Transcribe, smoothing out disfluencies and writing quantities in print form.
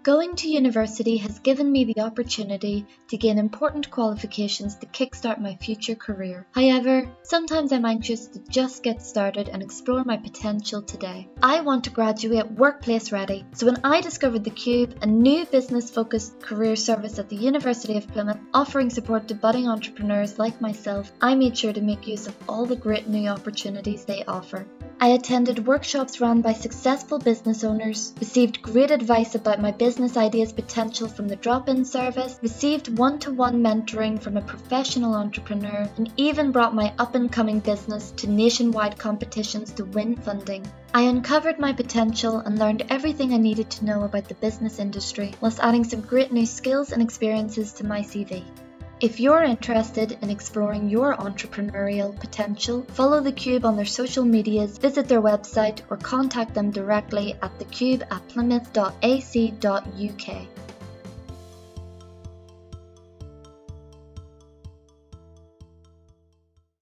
Going to university has given me the opportunity to gain important qualifications to kickstart my future career. However, sometimes I'm anxious to just get started and explore my potential today. I want to graduate workplace ready, so when I discovered The Cube, a new business-focused career service at the University of Plymouth offering support to budding entrepreneurs like myself, I made sure to make use of all the great new opportunities they offer. I attended workshops run by successful business owners, received great advice about my business ideas potential from the drop-in service, received one-to-one mentoring from a professional entrepreneur, and even brought my up-and-coming business to nationwide competitions to win funding. I uncovered my potential and learned everything I needed to know about the business industry, whilst adding some great new skills and experiences to my CV. If you're interested in exploring your entrepreneurial potential, follow The Cube on their social medias, visit their website, or contact them directly at thecube@plymouth.ac.uk.